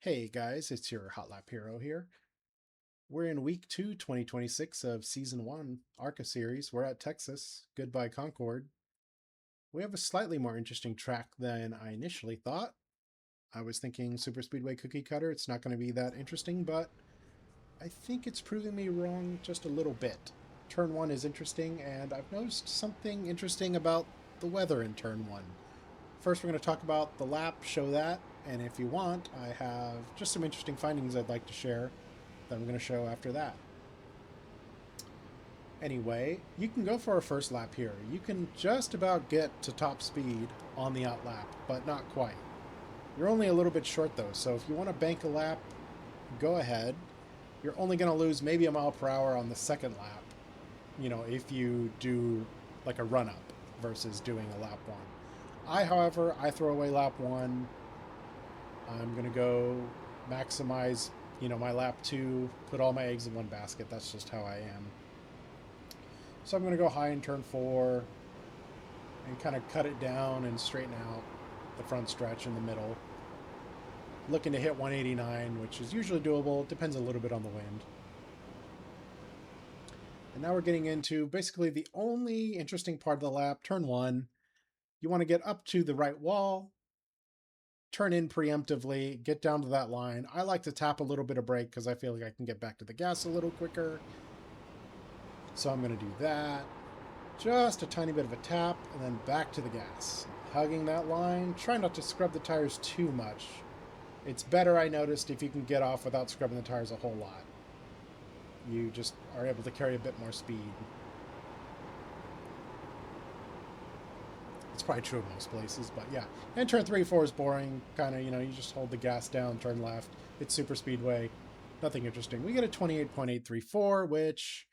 Hey guys, it's your Hot Lap Hero here. We're in week 2, 2026 of season 1 ARCA series. We're at Texas. Goodbye Concord. We have a slightly more interesting track than I initially thought. I was thinking Super Speedway Cookie Cutter, it's not going to be that interesting, but I think it's proving me wrong just a little bit. Turn 1 is interesting, and I've noticed something interesting about the weather in Turn 1. First, we're going to talk about the lap, show that, and if you want, I have just some interesting findings I'd like to share that I'm going to show after that. Anyway, you can go for a first lap here. You can just about get to top speed on the out lap, but not quite. You're only a little bit short though, so if you want to bank a lap, go ahead. You're only going to lose maybe a mile per hour on the second lap, if you do like a run up versus doing a lap one. However, I throw away lap one. I'm going to go maximize, my lap two, put all my eggs in one basket. That's just how I am. So I'm going to go high in turn 4 and kind of cut it down and straighten out the front stretch in the middle. Looking to hit 189, which is usually doable. Depends a little bit on the wind. And now we're getting into basically the only interesting part of the lap, turn 1. You want to get up to the right wall, turn in preemptively, get down to that line. I like to tap a little bit of brake because I feel like I can get back to the gas a little quicker. So I'm going to do that. Just a tiny bit of a tap and then back to the gas. Hugging that line. Try not to scrub the tires too much. It's better, I noticed, if you can get off without scrubbing the tires a whole lot. You just are able to carry a bit more speed. It's probably true in most places, but yeah. And turn 3, 4 is boring. Kind of, you just hold the gas down, turn left. It's super speedway. Nothing interesting. We get a 28.834, which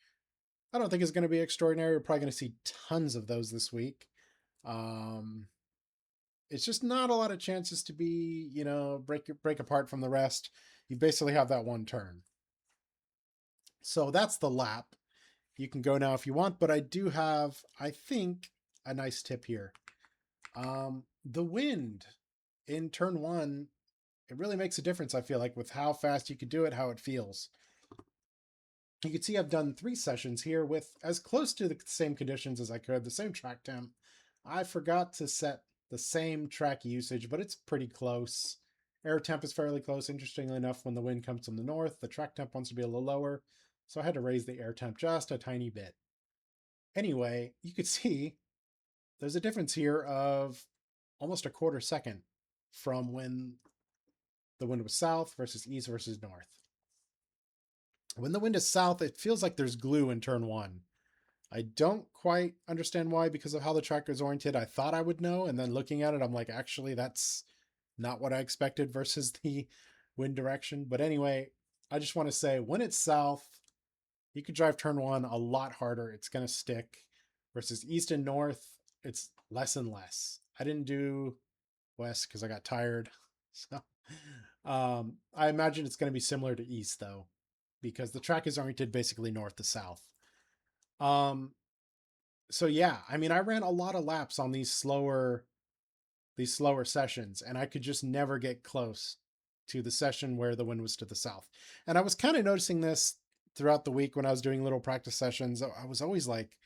I don't think is going to be extraordinary. We're probably going to see tons of those this week. It's just not a lot of chances to be, break apart from the rest. You basically have that one turn. So that's the lap. You can go now if you want, but I do have, I think, a nice tip here. The wind in turn 1, it really makes a difference, I feel like, with how fast you can do it, how it feels. You can see I've done 3 sessions here with as close to the same conditions as I could, the same track temp. I forgot to set the same track usage, but it's pretty close. Air temp is fairly close. Interestingly enough, when the wind comes from the north, the track temp wants to be a little lower, so I had to raise the air temp just a tiny bit. Anyway, you could see there's a difference here of almost a quarter second from when the wind was south versus east versus north. When the wind is south, it feels like there's glue in turn 1. I don't quite understand why, because of how the track is oriented. I thought I would know, and then looking at it, I'm like, actually, that's not what I expected versus the wind direction. But anyway, I just want to say, when it's south, you could drive turn 1 a lot harder. It's going to stick. Versus east and north, it's less and less. I didn't do west because I got tired. So I imagine it's going to be similar to east, though, because the track is oriented basically north to south. So yeah, I mean, I ran a lot of laps on these slower sessions, and I could just never get close to the session where the wind was to the south. And I was kind of noticing this throughout the week when I was doing little practice sessions. I was always like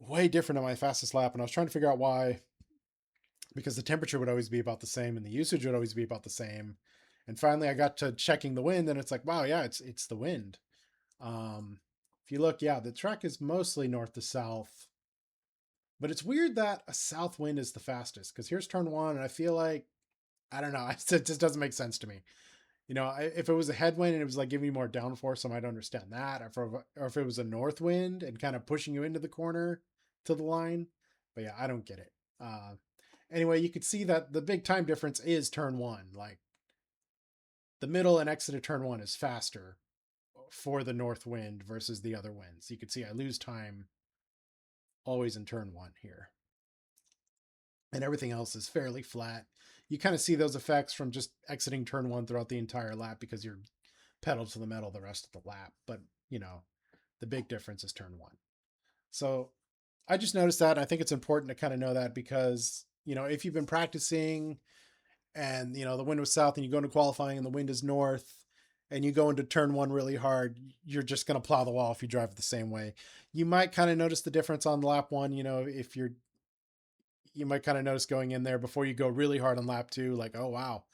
way different on my fastest lap, and I was trying to figure out why, because the temperature would always be about the same and the usage would always be about the same. And finally I got to checking the wind, and it's like, wow, yeah, it's the wind. If you look, yeah, the track is mostly north to south, but it's weird that a south wind is the fastest, because here's turn 1, and I feel like, I don't know, it just doesn't make sense to me. If it was a headwind and it was like giving you more downforce, I might understand that. Or if it was a north wind and kind of pushing you into the corner to the line. But yeah, I don't get it. Anyway, you could see that the big time difference is turn 1. Like, the middle and exit of turn 1 is faster for the north wind versus the other winds. You can see I lose time always in turn 1 here. And everything else is fairly flat. You kind of see those effects from just exiting turn 1 throughout the entire lap because you're pedal to the metal the rest of the lap. But, the big difference is turn 1. So I just noticed that. I think it's important to kind of know that because, if you've been practicing and you know the wind was south and you go into qualifying and the wind is north and you go into turn one really hard, you're just going to plow the wall if you drive it the same way. You might kind of notice the difference on lap one, you know, if you might kind of notice going in there before you go really hard on lap two, like, oh wow,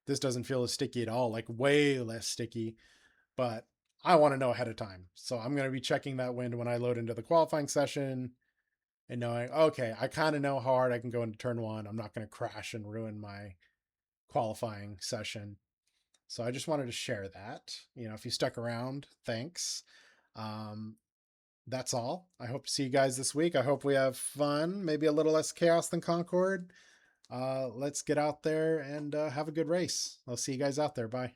this doesn't feel as sticky at all, like way less sticky. But I want to know ahead of time. So I'm going to be checking that wind when I load into the qualifying session and knowing, okay, I kind of know how hard I can go into turn one. I'm not going to crash and ruin my qualifying session. So I just wanted to share that. You know, if you stuck around, thanks. Um, that's all. I hope to see you guys this week. I hope we have fun, maybe a little less chaos than Concord. Let's get out there and have a good race. I'll see you guys out there. Bye.